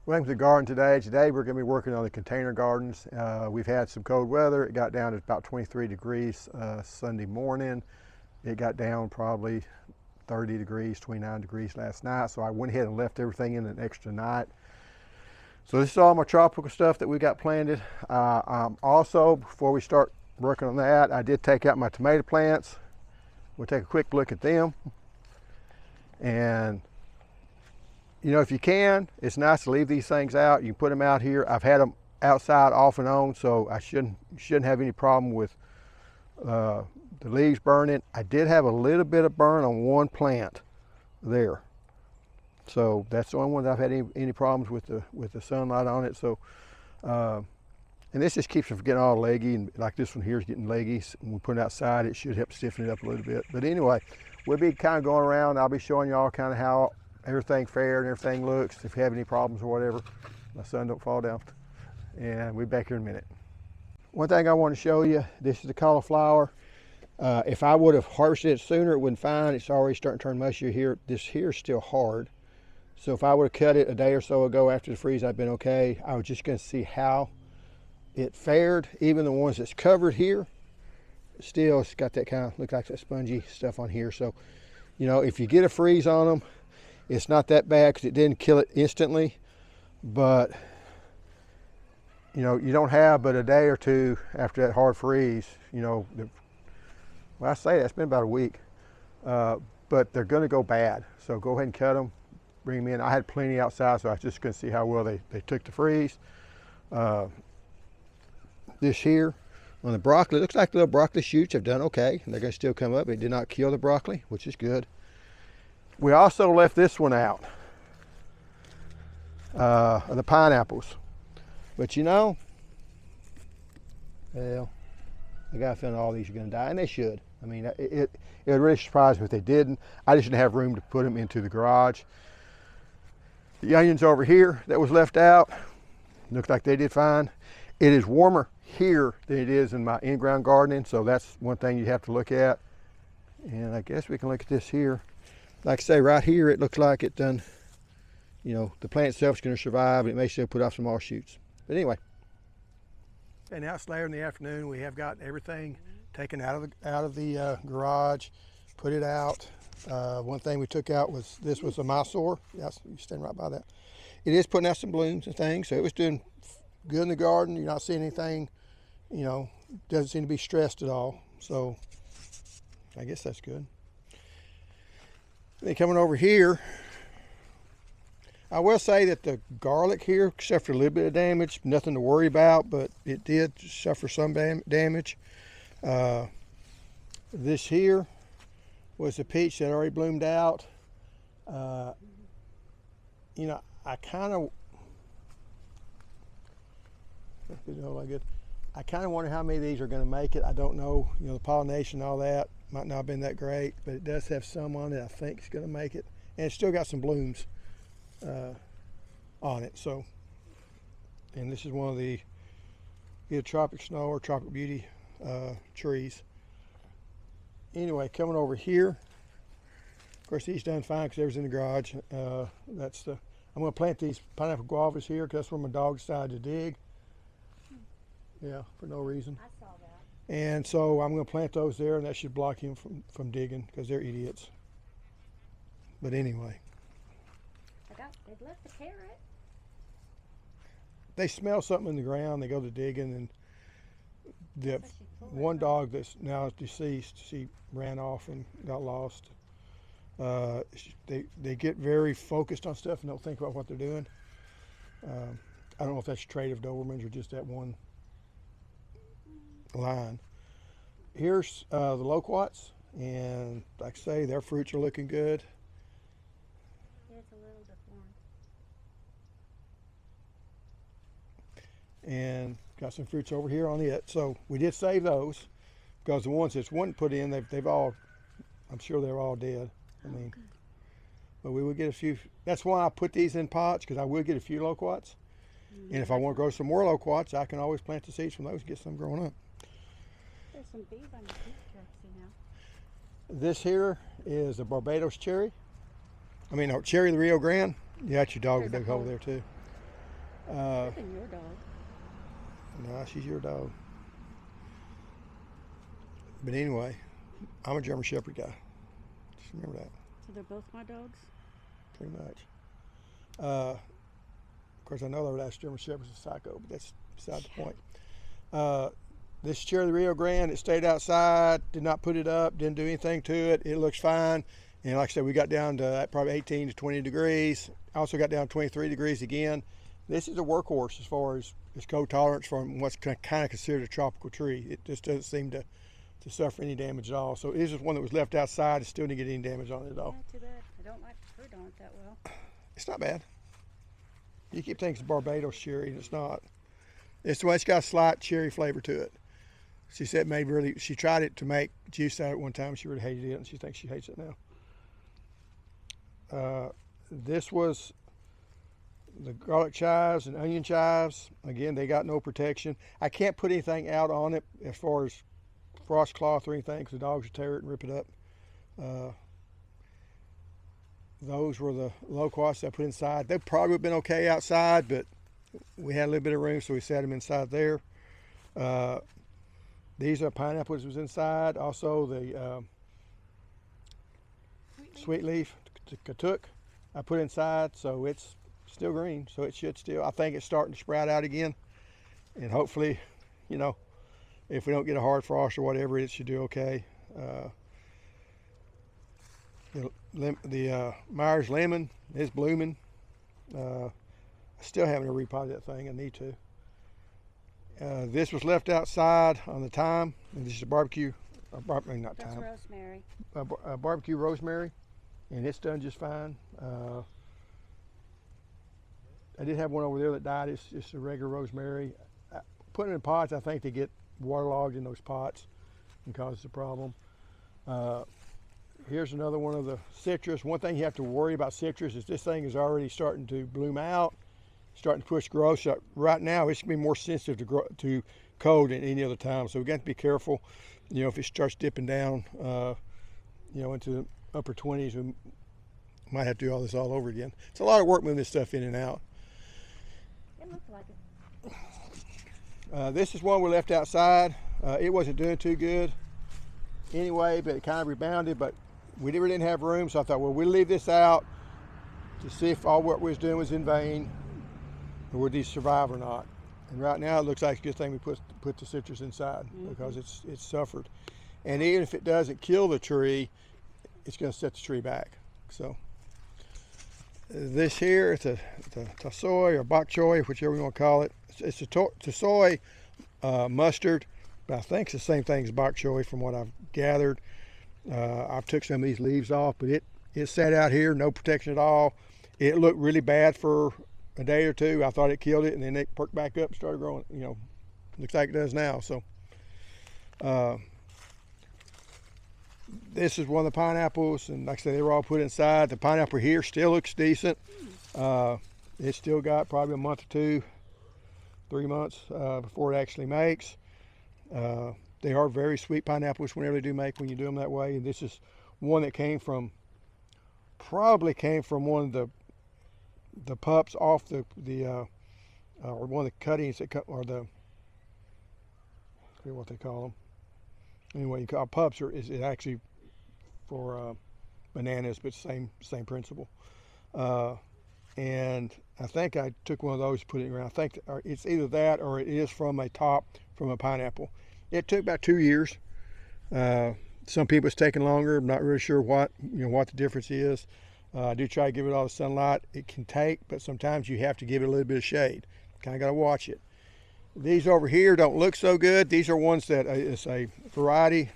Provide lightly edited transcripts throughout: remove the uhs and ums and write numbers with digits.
Welcome to the garden today. Today we're going to be working on the container gardens. We've had some cold weather. It got down to about 23 degrees Sunday morning. It got down probably 30 degrees, 29 degrees last night. So I went ahead and left everything in an extra night. So this is all my tropical stuff that we got planted. Also, before we start working on that, I did take out my tomato plants. We'll take a quick look at them. And you know, if you can, it's nice to leave these things out. You can put them out here. I've had them outside off and on, so I shouldn't have any problem with the leaves burning. I did have a little bit of burn on one plant there, so that's the only one that I've had any problems with the sunlight on it. So, and this just keeps them from getting all leggy, and like this one here is getting leggy. When we put it outside, it should help stiffen it up a little bit. But anyway, we'll be kind of going around. I'll be showing y'all kind of how everything fared and everything looks. If you have any problems or whatever, my son don't fall down. And we'll be back here in a minute. One thing I want to show you, this is the cauliflower. If I would have harvested it sooner, it wouldn't fine. It's already starting to turn mushy here. This here is still hard. So if I would have cut it a day or so ago after the freeze, I'd been okay. I was just going to see how it fared. Even the ones that's covered here, still it's got that kind of, look like that spongy stuff on here. So, you know, if you get a freeze on them, it's not that bad because it didn't kill it instantly, but you know, you don't have but a day or two after that hard freeze. You know, well, I say that's been about a week, but they're going to go bad. So go ahead and cut them, bring them in. I had plenty outside, so I was just going to see how well they took the freeze. This here on the broccoli, looks like the little broccoli shoots have done okay. They're going to still come up. It did not kill the broccoli, which is good. We also left this one out, the pineapples. But you know, well, I got a feeling all these are going to die, and they should. I mean, it would really surprise me if they didn't. I just didn't have room to put them into the garage. The onions over here that was left out, looked like they did fine. It is warmer here than it is in my in-ground gardening, so that's one thing you have to look at. And I guess we can look at this here. Like I say, right here, it looks like it done, you know, the plant itself is going to survive. It may still put off some offshoots. But anyway. And now it's later in the afternoon. We have got everything taken out of the garage, put it out. One thing we took out was, this was a Mysore. Yes, you stand right by that. It is putting out some blooms and things, so it was doing good in the garden. You're not seeing anything, you know, doesn't seem to be stressed at all. So I guess that's good. Then coming over here, I will say that the garlic here suffered a little bit of damage, nothing to worry about, but it did suffer some damage. This here was a peach that already bloomed out. You know, I kind of wonder how many of these are going to make it. I don't know, you know, the pollination and all that might not have been that great, but it does have some on it I think it's going to make it. And it's still got some blooms on it. So, and this is one of the either Tropic Snow or Tropic Beauty trees. Anyway, coming over here, of course these done fine because they was in the garage. I'm going to plant these pineapple guavas here because that's where my dog decided to dig. Yeah, for no reason. I saw that. And so I'm going to plant those there, and that should block him from digging because they're idiots. But anyway. They've left the carrot. They smell something in the ground, they go to digging, and the one dog that's now deceased, she ran off and got lost. They get very focused on stuff and don't think about what they're doing. I don't know if that's a trait of Dobermans or just that one line. Here's the loquats, and like I say, their fruits are looking good. It's a little deformed. And got some fruits over here on it. So we did save those because the ones that wasn't put in, they've all, I'm sure they're all dead. I mean, but we would get a few. That's why I put these in pots, because I will get a few loquats. Mm-hmm. And if I want to grow some more loquats, I can always plant the seeds from those and get some growing up. There's some bees on the picture, see now. This here is a Barbados cherry. I mean, cherry of the Rio Grande. Yeah, that's your dog that dug over there too. Better than your dog. No, she's your dog. But anyway, I'm a German Shepherd guy. Just remember that. So they're both my dogs? Pretty much. Of course, I know the last German Shepherd's a psycho, but that's beside the point. This Cherry the Rio Grande, it stayed outside, did not put it up, didn't do anything to it. It looks fine. And like I said, we got down to probably 18 to 20 degrees. Also got down to 23 degrees again. This is a workhorse as far as its cold tolerance from what's kind of considered a tropical tree. It just doesn't seem to suffer any damage at all. So it is just one that was left outside. It still didn't get any damage on it at all. Yeah, too bad. I don't like the fruit on it that well. It's not bad. You keep thinking it's Barbados cherry, and it's not. It's the one that's got a slight cherry flavor to it. She said she tried it to make juice out of it one time. She really hated it, and she thinks she hates it now. This was the garlic chives and onion chives. Again, they got no protection. I can't put anything out on it as far as frost cloth or anything because the dogs would tear it and rip it up. Those were the loquats I put inside. They probably would have been okay outside, but we had a little bit of room, so we set them inside there. These are pineapples that was inside. Also the sweet leaf katuk I put inside, so it's still green. So it should still, I think it's starting to sprout out again. And hopefully, you know, if we don't get a hard frost or whatever, it should do okay. The Myers lemon is blooming. I still haven't repotted that thing. I need to. This was left outside on the thyme. And this is a barbecue, not thyme. That's rosemary. Barbecue rosemary, and it's done just fine. I did have one over there that died. It's just a regular rosemary. Putting it in pots, I think they get waterlogged in those pots and causes a problem. Here's another one of the citrus. One thing you have to worry about citrus is this thing is already starting to bloom out, starting to push growth. So right now, it's going to be more sensitive to cold than any other time. So we got to be careful. You know, if it starts dipping down, you know, into the upper 20s, we might have to do all this all over again. It's a lot of work moving this stuff in and out. It looks like it. This is one we left outside. It wasn't doing too good anyway, but it kind of rebounded, but we really didn't have room, so I thought, well, we'll leave this out to see if all what we was doing was in vain, or would these survive or not. And right now, it looks like it's a good thing we put the citrus inside because it's suffered. And even if it doesn't kill the tree, it's going to set the tree back. So this here, it's a tassoy or bok choy, whichever you want to call it. It's a tassoy mustard, but I think it's the same thing as bok choy from what I've gathered. I've took some of these leaves off, but it sat out here, no protection at all. It looked really bad for a day or two. I thought it killed it, and then it perked back up and started growing. You know, looks like it does now. So this is one of the pineapples, and like I said, they were all put inside. The pineapple here still looks decent. It's still got probably a month or two, 3 months before it actually makes. They are very sweet pineapples whenever they do make, when you do them that way. And this is one that probably came from one of the pups off or one of the cuttings that or the, I forget what they call them. Anyway, you call pups is actually for bananas, but same principle. And I think I took one of those, put it around. I think it's either that or it is from a pineapple. It took about 2 years. Some people it's taking longer. I'm not really sure what the difference is. I do try to give it all the sunlight it can take, but sometimes you have to give it a little bit of shade. Kind of got to watch it. These over here don't look so good. These are ones that it's a variety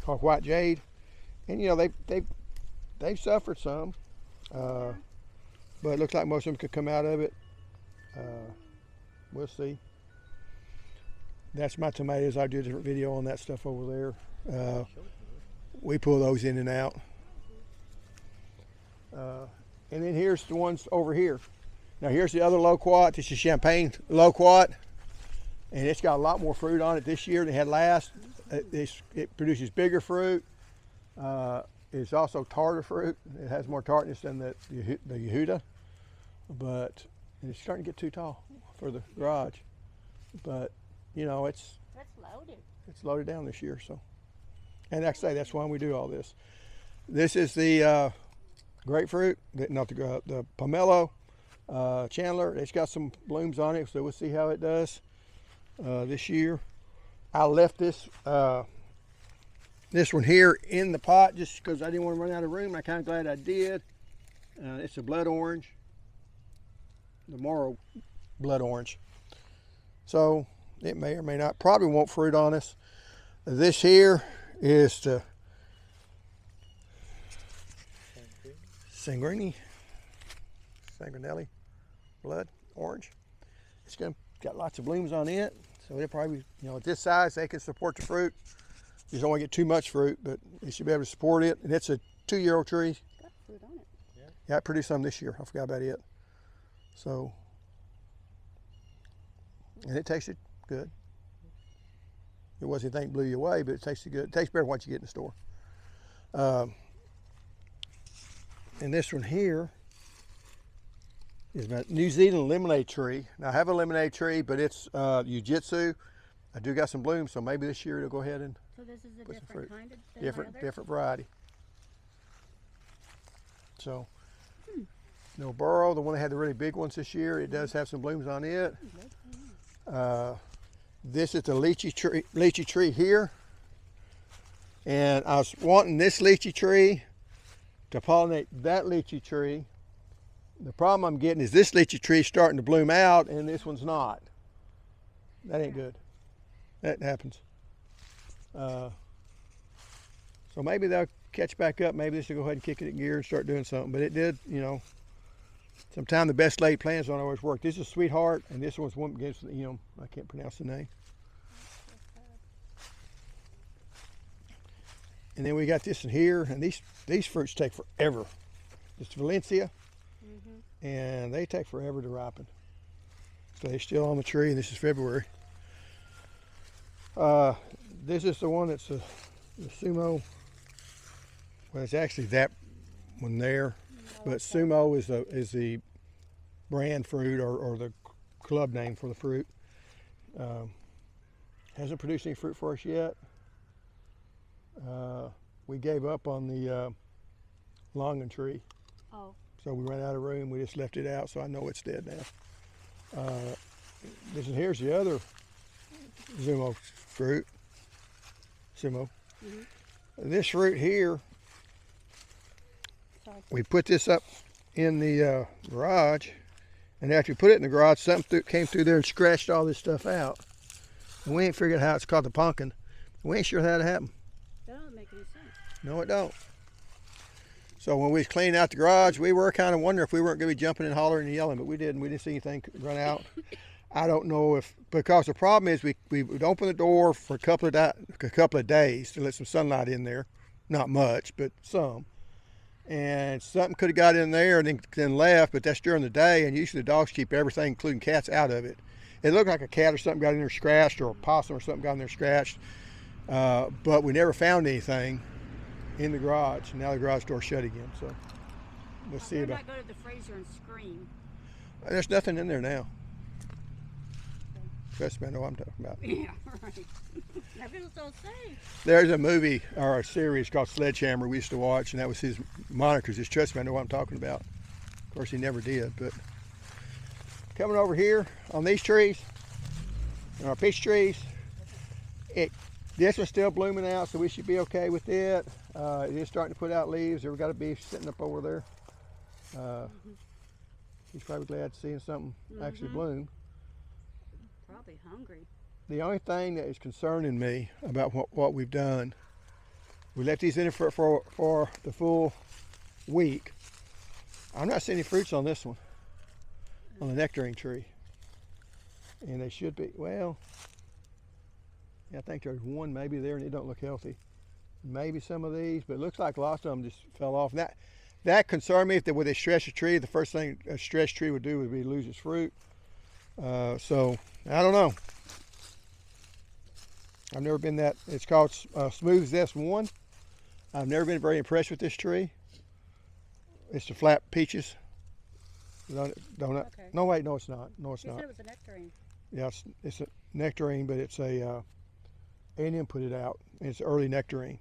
called white jade, and you know they've suffered some, but it looks like most of them could come out of it. We'll see. That's my tomatoes. I do a different video on that stuff over there. We pull those in and out. And then here's the ones over here. Now here's the other loquat. This is champagne loquat, and it's got a lot more fruit on it this year than it had last. It produces bigger fruit. It's also tartar fruit. It has more tartness than the Yehuda, but And it's starting to get too tall for the garage. But, you know, That's loaded. it's loaded down this year, so. And like I say, that's why we do all this. This is the grapefruit, not the pomelo Chandler. It's got some blooms on it, so we'll see how it does this year. I left this one here in the pot just because I didn't want to run out of room. I'm kind of glad I did. It's a blood orange, the Morrow blood orange. So it may or may not, probably won't fruit on us. This here is the Sangrinelli blood orange. It's got lots of blooms on it, so it'll probably, you know, at this size they can support the fruit. You don't want to get too much fruit, but it should be able to support it. And it's a 2-year-old tree. It's got fruit on it. Yeah, it produced some this year. I forgot about it. So, and it tasted good. It wasn't anything that blew you away, but it tasted good. It tastes better than what you get in the store. And this one here is my New Zealand lemonade tree. Now I have a lemonade tree, but it's Jiu-Jitsu. I do got some blooms, so maybe this year it'll go ahead and So this is a put some different fruit. kind of than my other? Different variety. So, no burrow, the one that had the really big ones this year, it does have some blooms on it. This is the lychee tree here. And I was wanting this lychee tree to pollinate that lychee tree. The problem I'm getting is this lychee tree starting to bloom out and this one's not. That ain't good. That happens. So maybe they'll catch back up. Maybe this will go ahead and kick it in gear and start doing something. But it did, you know, sometimes the best laid plans don't always work. This is Sweetheart, and this one's one against, you know, I can't pronounce the name. And then we got this in here, and these fruits take forever. It's Valencia, and they take forever to ripen. So they're still on the tree, and this is February. This is the one that's the Sumo. Well, it's actually that one there, but Sumo is the brand fruit or the club name for the fruit. Hasn't produced any fruit for us yet. We gave up on the longan tree. Oh. So we ran out of room. We just left it out, so I know it's dead now. Here's the other Sumo fruit. Sumo. This fruit here, we put this up in the garage, and after we put it in the garage, something came through there and scratched all this stuff out. And we ain't figured out how it's called the pumpkin. We ain't sure how that happened. That don't make any sense. No, it don't. So when we was cleaning out the garage, we were kind of wondering if we weren't going to be jumping and hollering and yelling, but we didn't. We didn't see anything run out. I don't know if, because the problem is we would open the door for a couple of days to let some sunlight in there. Not much, but some. And something could have got in there and then left, but that's during the day, and usually the dogs keep everything, including cats, out of it. It looked like a cat or something got in there scratched, or a possum or something got in there scratched. But we never found anything in the garage. Now the garage door's shut again, so we'll see about. Not go to the freezer and scream. There's nothing in there now. Trust me, I know what I'm talking about. Yeah, right. Now people don't say. There's a movie or a series called Sledgehammer we used to watch, and that was his moniker. Just trust me, I know what I'm talking about. Of course, he never did. But coming over here on these trees, on our peach trees, this one's still blooming out, so we should be okay with it. It is starting to put out leaves. We've got a bee sitting up over there. He's probably glad to see something actually bloom. Probably hungry. The only thing that is concerning me about what we've done, we left these in for the full week. I'm not seeing any fruits on this one, on the nectarine tree. And they should be, well, I think there's one maybe there and it don't look healthy. Maybe some of these, but it looks like lots of them just fell off. And that concerned me. If with a stretch a tree, the first thing a stretch tree would do would be lose its fruit. So I don't know. I've never been that. It's called Smooth Zest 1. I've never been very impressed with this tree. It's the flat peaches. Don't Okay. no, wait, no, it's not. No, it's She not. said it was a nectarine. Yeah, it's a nectarine, but it's a A&M put it out. It's early nectarine.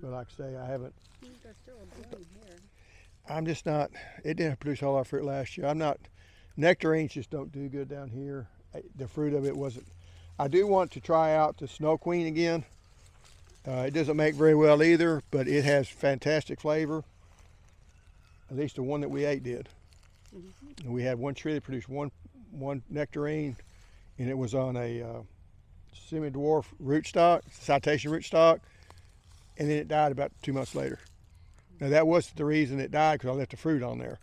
But like I say, I haven't. There's still a bloom here. I'm just not. It didn't produce a whole lot of fruit last year. I'm not. Nectarines just don't do good down here. The fruit of it wasn't. I do want to try out the Snow Queen again. It doesn't make very well either, but it has fantastic flavor. At least the one that we ate did. Mm-hmm. And we had one tree that produced one nectarine, and it was on a semi-dwarf rootstock, citation rootstock, and then it died about 2 months later. Now that wasn't the reason it died because I left the fruit on there.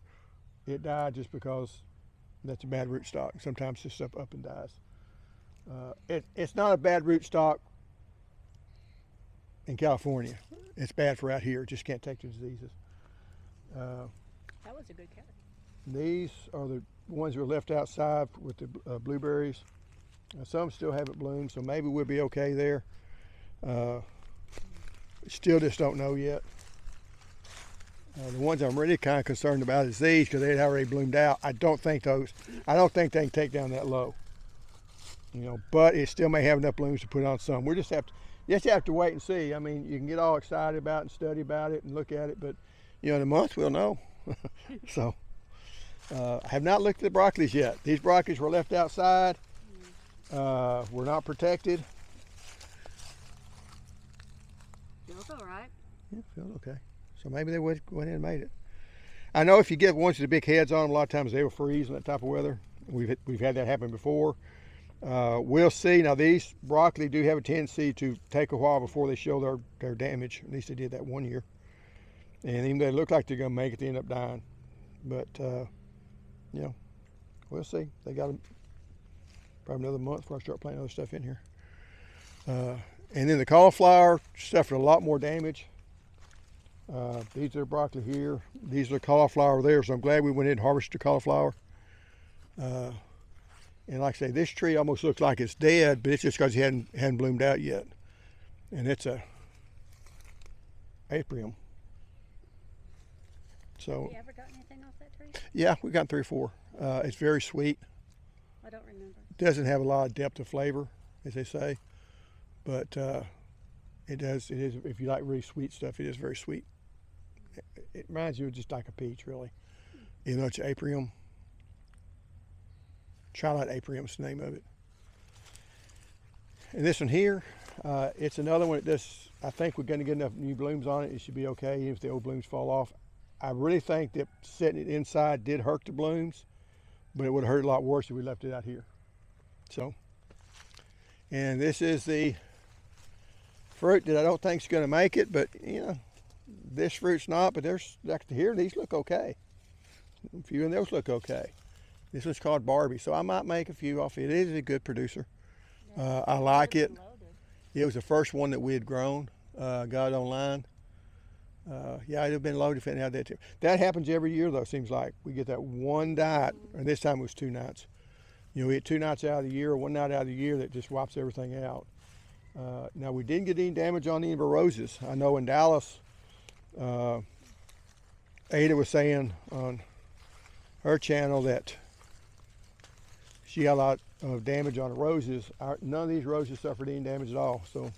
It died just because that's a bad rootstock. Sometimes this stuff up and dies. It's not a bad rootstock in California. It's bad for out here. It just can't take the diseases. That was a good carrot. These are the ones that were left outside with the blueberries. Some still haven't bloomed, so maybe we'll be okay there. Still just don't know yet. The ones I'm really kind of concerned about is these because they had already bloomed out. I don't think they can take down that low. You know, but it still may have enough blooms to put on some. We just have to wait and see. I mean, you can get all excited about it and study about it and look at it, but you know, in a month we'll know. So I have not looked at the broccolis yet. These broccolis were left outside. Were not protected. Feels all right. Yeah, feels okay. So maybe they went in and made it. I know if you get ones with the big heads on them, a lot of times they will freeze in that type of weather. We've had that happen before. We'll see. Now these broccoli do have a tendency to take a while before they show their damage. At least they did that one year. And even though they look like they're going to make it, they end up dying. But you know, we'll see. They got probably another month before I start planting other stuff in here. And then the cauliflower suffered a lot more damage. These are broccoli here. These are the cauliflower there. So I'm glad we went in and harvested the cauliflower. And like I say, this tree almost looks like it's dead, but it's just because it hadn't bloomed out yet. And it's a apium. So Have you ever got anything off that tree? yeah, we got 3 or 4. It's very sweet. I don't remember. Doesn't have a lot of depth of flavor, as they say, but it does. It is. If you like really sweet stuff, it is very sweet. It reminds you of just like a peach, really. Even though it's apium. Twilight apium is the name of it. And this one here, it's another one that does. I think we're going to get enough new blooms on it. It should be okay, even if the old blooms fall off. I really think that setting it inside did hurt the blooms, but it would have hurt a lot worse if we left it out here. So, and this is the fruit that I don't think is going to make it, but you know, this fruit's not, but there's, like here, these look okay. A few of those look okay. This one's called Barbie, so I might make a few off it. It is a good producer. I like it. It was the first one that we had grown, got online. Yeah, it'd have been loaded if it had that too. That happens every year though, seems like. We get that one night, and this time it was 2 nights. You know, we get 2 nights out of the year, or 1 night out of the year that just wipes everything out. Now we didn't get any damage on any of our roses. I know in Dallas, Ada was saying on her channel that she got a lot of damage on the roses. None of these roses suffered any damage at all. So,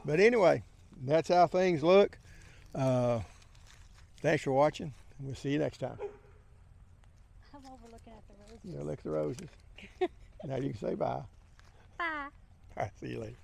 but anyway, that's how things look. Thanks for watching. We'll see you next time. I'm overlooking at the roses. You know, look at the roses. Now you can say bye. Bye. All right, see you later.